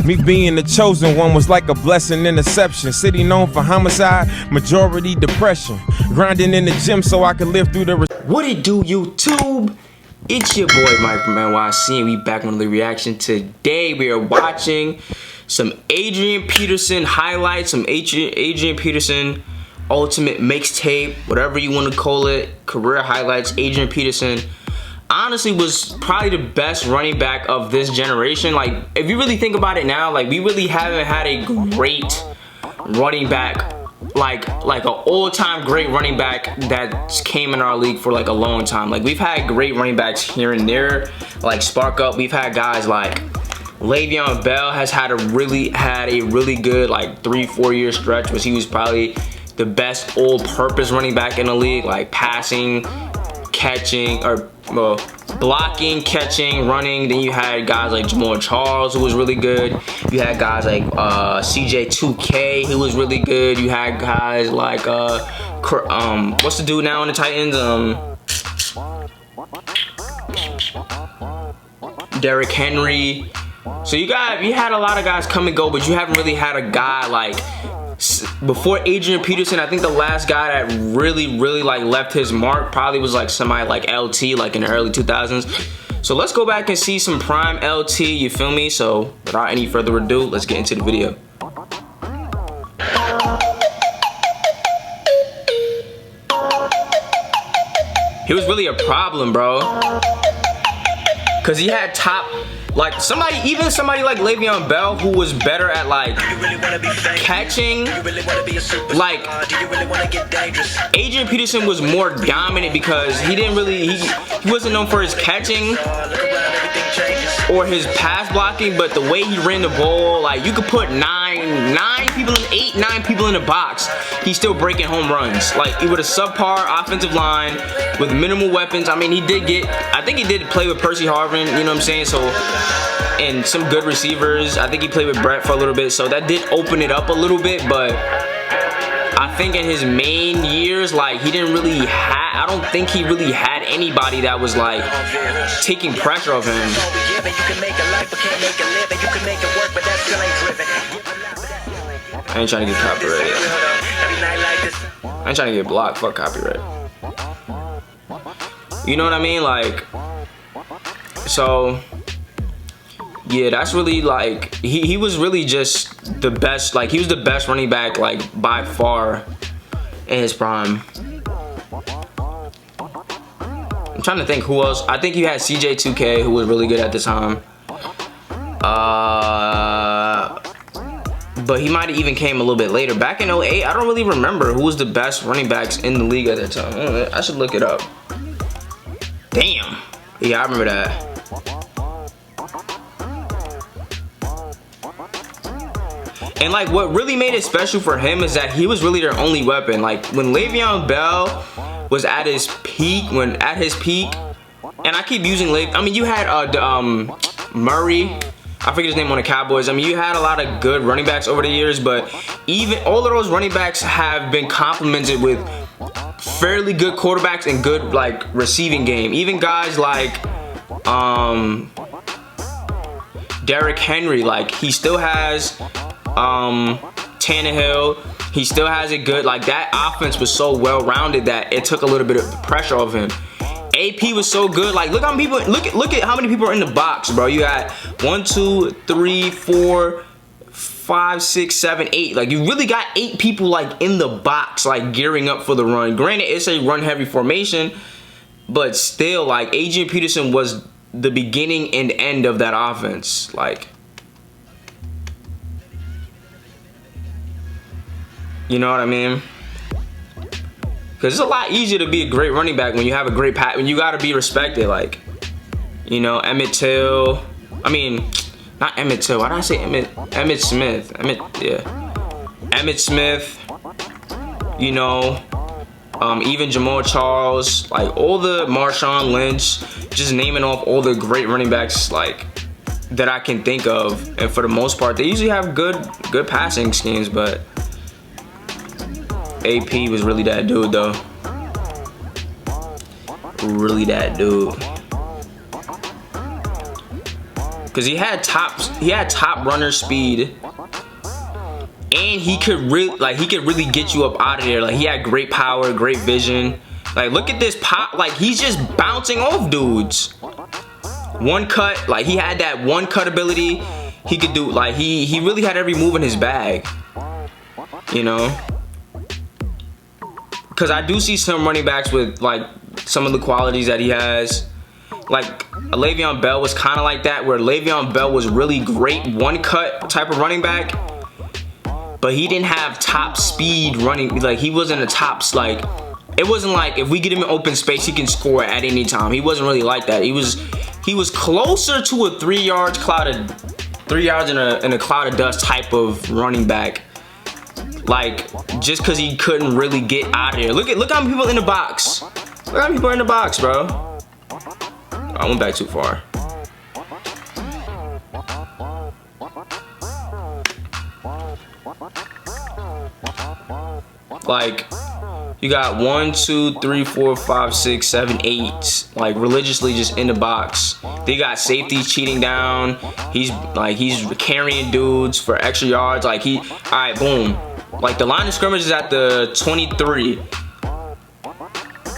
Me being the chosen one was like a blessing in deception. City known for homicide, majority depression. Grinding in the gym so I could live through the... What it do, YouTube? It's your boy Mike from NYC, and we back on the reaction. Today we are watching some Adrian Peterson highlights, some Adrian Peterson ultimate mixtape, whatever you want to call it, career highlights. Adrian Peterson honestly was probably the best running back of this generation. Like, if you really think about it now, like, we really haven't had a great running back, like an all-time great running back that came in our league for like a long time. Like, we've had great running backs here and there, like spark up. We've had guys like Le'Veon Bell has had a really good like 3-4 year stretch, which he was probably the best all-purpose running back in the league, like passing, catching, or well, blocking, catching, running. Then you had guys like Jamal Charles, who was really good. You had guys like CJ2K, who was really good. You had guys like what's the dude now in the Titans? Derrick Henry. So you had a lot of guys come and go, but you haven't really had a guy like before Adrian Peterson. I think the last guy that really like left his mark probably was like somebody like LT, like in the early 2000s. So let's go back and see some prime LT, you feel me? So without any further ado, let's get into the video. He was really a problem, bro, cause he had top, like even somebody like Le'Veon Bell, who was better at like catching. Like, Adrian Peterson was more dominant because he wasn't known for his catching or his pass blocking, but the way he ran the ball, like, you could put nine people in the box, he's still breaking home runs. Like, with a subpar offensive line with minimal weapons. I mean, I think he did play with Percy Harvin, you know what I'm saying? So, and some good receivers. I think he played with Brett for a little bit, so that did open it up a little bit. But I think in his main years, like, I don't think he really had anybody that was like taking pressure off him. I ain't trying to get copyrighted. I ain't trying to get blocked. Fuck copyright. You know what I mean? Like, so yeah, that's really like, he was really just the best. Like, he was the best running back, like, by far in his prime. I'm trying to think who else. I think you had CJ2K, who was really good at the time. But he might have even came a little bit later. Back in 08, I don't really remember who was the best running backs in the league at that time. I should look it up. Damn. Yeah, I remember that. And like, what really made it special for him is that he was really their only weapon. Like, when Le'Veon Bell was at his peak, and I keep using you had Murray, I forget his name, on the Cowboys. I mean, you had a lot of good running backs over the years, but even all of those running backs have been complemented with fairly good quarterbacks and good, like, receiving game. Even guys like Derrick Henry, like, he still has Tannehill. He still has it good. Like, that offense was so well-rounded that it took a little bit of the pressure off him. AP was so good. Like, look at how many people are in the box, bro. You got 1, 2, 3, 4, 5, 6, 7, 8. Like, you really got 8 people, like, in the box, like, gearing up for the run. Granted, it's a run-heavy formation, but still, like, Adrian Peterson was the beginning and end of that offense. Like, you know what I mean? Because it's a lot easier to be a great running back when you have a great when you got to be respected. Like, you know, Emmett Till. I mean, not Emmett Till. Why did I say Emmett Smith? Emmett Smith. You know, even Jamal Charles. Like, all the Marshawn Lynch. Just naming off all the great running backs, like, that I can think of. And for the most part, they usually have good passing schemes, but AP was really that dude, though. Really that dude. because he had top runner speed, and he could really get you up out of there. Like, he had great power, great vision. Like, look at this pop. Like, he's just bouncing off dudes. One cut, like, he had that one cut ability. He could do, like, he really had every move in his bag, you know. Because I do see some running backs with, like, some of the qualities that he has. Like, Le'Veon Bell was kind of like that, where Le'Veon Bell was really great one-cut type of running back, but he didn't have top speed running. Like, he wasn't a top, like, it wasn't like if we get him in open space, he can score at any time. He wasn't really like that. He was closer to a 3 yards in a cloud of dust type of running back. Like, just because he couldn't really get out of there. Look how many people in the box. Look how many people are in the box, bro. I went back too far. Like, you got 1, 2, 3, 4, 5, 6, 7, 8. Like, religiously just in the box. They got safeties cheating down. He's carrying dudes for extra yards. Like, alright, boom. Like, the line of scrimmage is at the 23.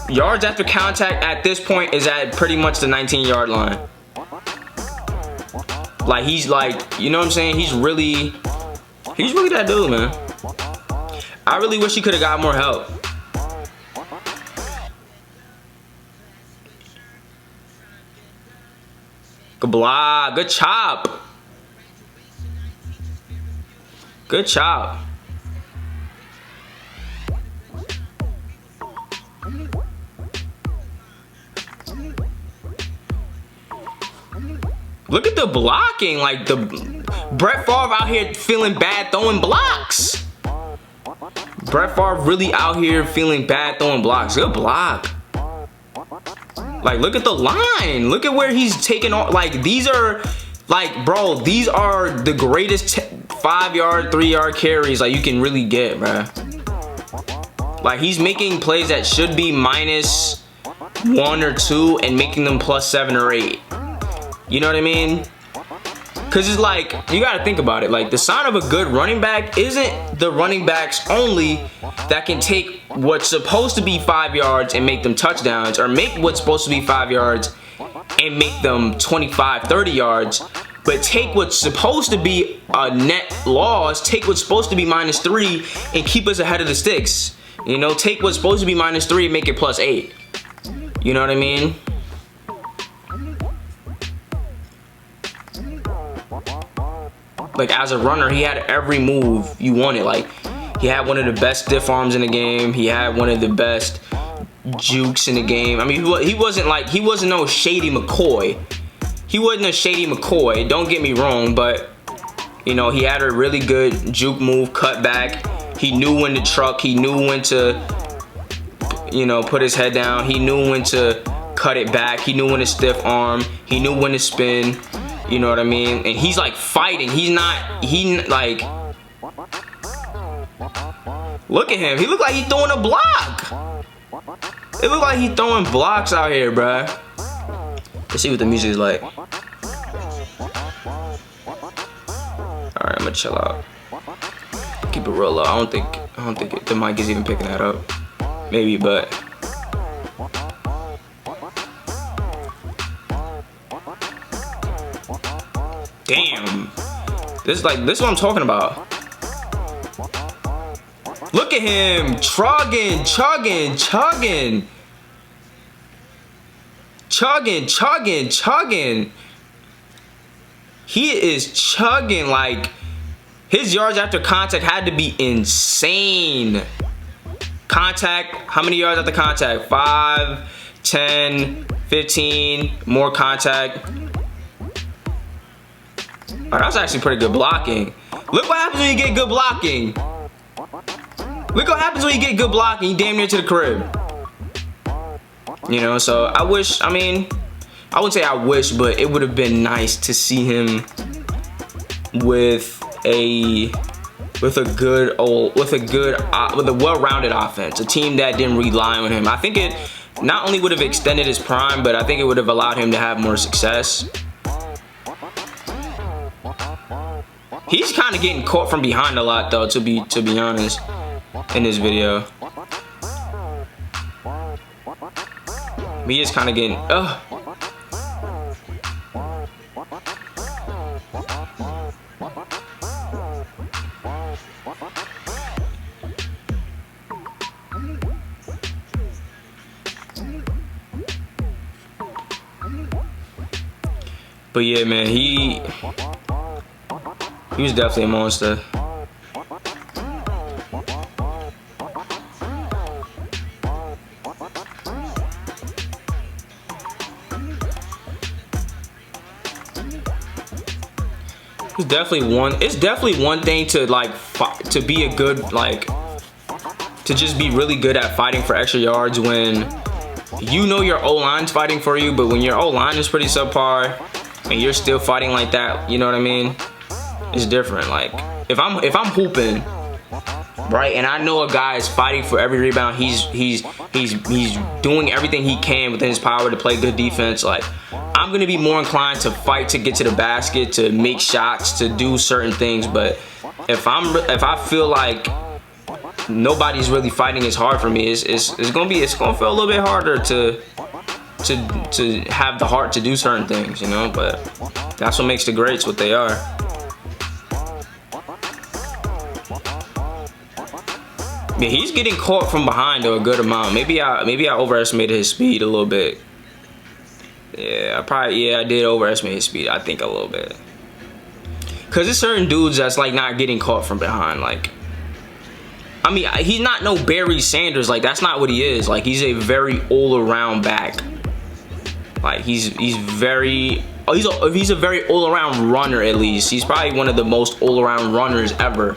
Yards after contact at this point is at pretty much the 19-yard line. Like, he's like, you know what I'm saying? He's really that dude, man. I really wish he could have got more help. Good block. Good chop. Good chop. Look at the blocking. Like, the Brett Favre out here feeling bad throwing blocks. Brett Favre really out here feeling bad throwing blocks. Good block. Like, look at the line. Look at where he's taking off. Like, these are, like, bro, these are the greatest 5-yard, 3-yard carries, like, you can really get, bruh. Like, he's making plays that should be -1 or 2 and making them +7 or 8. You know what I mean? Because it's like, you got to think about it. Like, the sign of a good running back isn't the running backs only that can take what's supposed to be 5 yards and make them touchdowns, or make what's supposed to be 5 yards and make them 25, 30 yards, but take what's supposed to be a net loss, take what's supposed to be -3 and keep us ahead of the sticks. You know, take what's supposed to be -3 and make it +8. You know what I mean? Like, as a runner, he had every move you wanted. Like, he had one of the best stiff arms in the game. He had one of the best jukes in the game. I mean, he wasn't no Shady McCoy. He wasn't a Shady McCoy, don't get me wrong, but, you know, he had a really good juke move, cut back. He knew when to truck. He knew when to, you know, put his head down. He knew when to cut it back. He knew when to stiff arm. He knew when to spin. You know what I mean? And he's like fighting. Like, look at him. He looked like he's throwing a block. It looked like he's throwing blocks out here, bruh. Let's see what the music is like. Alright, I'm gonna chill out. Keep it real low. I don't think the mic is even picking that up. Maybe, but damn. This is what I'm talking about. Look at him. Chugging. He is chugging. Like, his yards after contact had to be insane. Contact, how many yards after contact? 5, 10, 15, more contact. Oh, that's actually pretty good blocking. Look what happens when you get good blocking. Look what happens when you get good blocking. You damn near to the crib. You know, so I wouldn't say I wish, but it would have been nice to see him with a well-rounded offense, a team that didn't rely on him. I think it not only would have extended his prime, but I think it would have allowed him to have more success. He's kind of getting caught from behind a lot, though, to be honest, in this video. He is kind of getting, But yeah, man, he was definitely a monster. It's definitely one thing to like to be a good, like, to just be really good at fighting for extra yards when you know your O-line's fighting for you, but when your O-line is pretty subpar and you're still fighting like that, you know what I mean? It's different. Like, if I'm hooping, right, and I know a guy is fighting for every rebound, he's doing everything he can within his power to play good defense, like, I'm gonna be more inclined to fight to get to the basket, to make shots, to do certain things. But if I feel like nobody's really fighting as hard for me, it's gonna feel a little bit harder to have the heart to do certain things, you know. But that's what makes the greats what they are. Yeah, he's getting caught from behind to a good amount. Maybe I overestimated his speed a little bit. Yeah, I did overestimate his speed, I think, a little bit. Cause there's certain dudes that's like not getting caught from behind. Like, I mean, he's not no Barry Sanders. Like, that's not what he is. Like, he's a very all-around back. Like, he's a very all-around runner, at least. He's probably one of the most all-around runners ever.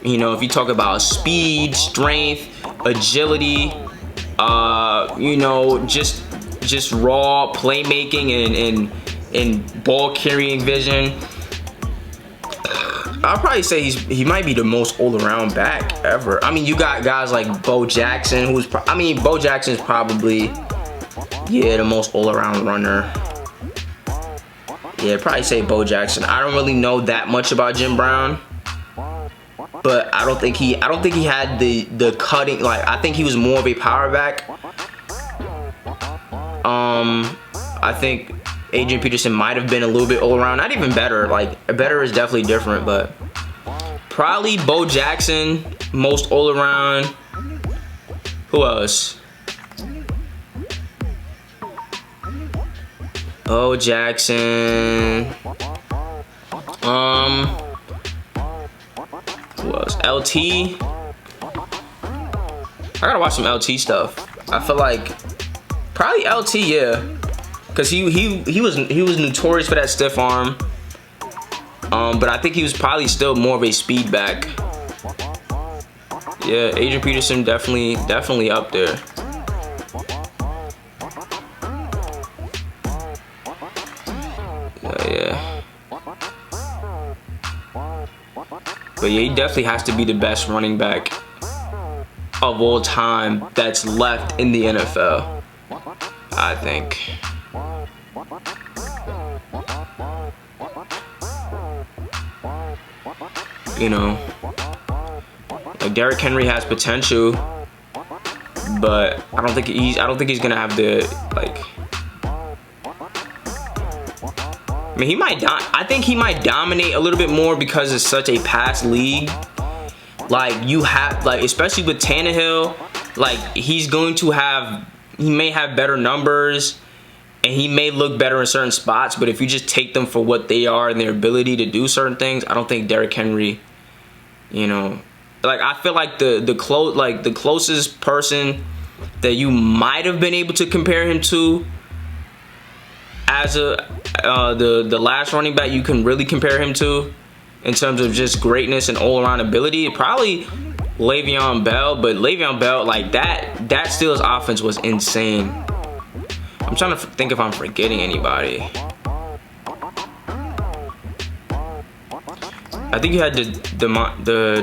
You know, if you talk about speed, strength, agility, you know, just raw playmaking and ball carrying vision, I'll probably say he might be the most all-around back ever. I mean, you got guys like Bo Jackson, Bo Jackson's probably, yeah, the most all-around runner. Yeah, probably say Bo Jackson. I don't really know that much about Jim Brown, but I don't think he had the cutting. Like, I think he was more of a power back. I think Adrian Peterson might have been a little bit all around, not even better. Like, better is definitely different, but probably Bo Jackson, most all around. Who else? Bo Jackson. Who else? LT. I gotta watch some LT stuff. I feel like probably LT, yeah, because he was notorious for that stiff arm. But I think he was probably still more of a speed back. Yeah, Adrian Peterson definitely up there. Yeah. But yeah, he definitely has to be the best running back of all time that's left in the NFL, I think. You know, like, Derrick Henry has potential, but I don't think he's gonna have the, like, I mean, I think he might dominate a little bit more because it's such a pass league. Like, you have, like, especially with Tannehill, like, he may have better numbers and he may look better in certain spots, but if you just take them for what they are and their ability to do certain things, I don't think Derrick Henry, you know, like, I feel like the closest person that you might have been able to compare him to as the last running back you can really compare him to in terms of just greatness and all-around ability, probably Le'Veon Bell. But Le'Veon Bell, like, that Steelers offense was insane. I'm trying to think if I'm forgetting anybody. I think you had the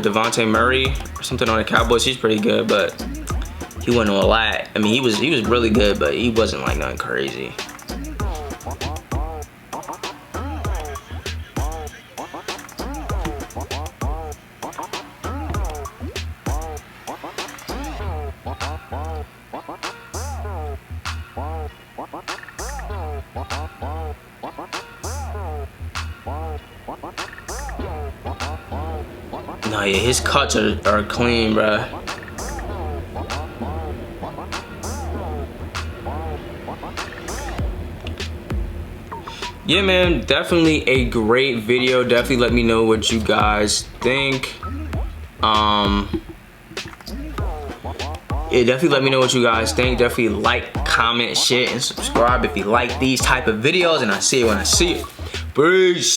Devontae Murray or something on the Cowboys. He's pretty good, but he wasn't a lot. I mean, he was really good, but he wasn't like nothing crazy. No, yeah, his cuts are clean, bruh. Yeah, man, definitely a great video. Definitely let me know what you guys think. Yeah, definitely let me know what you guys think. Definitely like, comment, share, and subscribe if you like these type of videos, and I see it when I see it. Peace.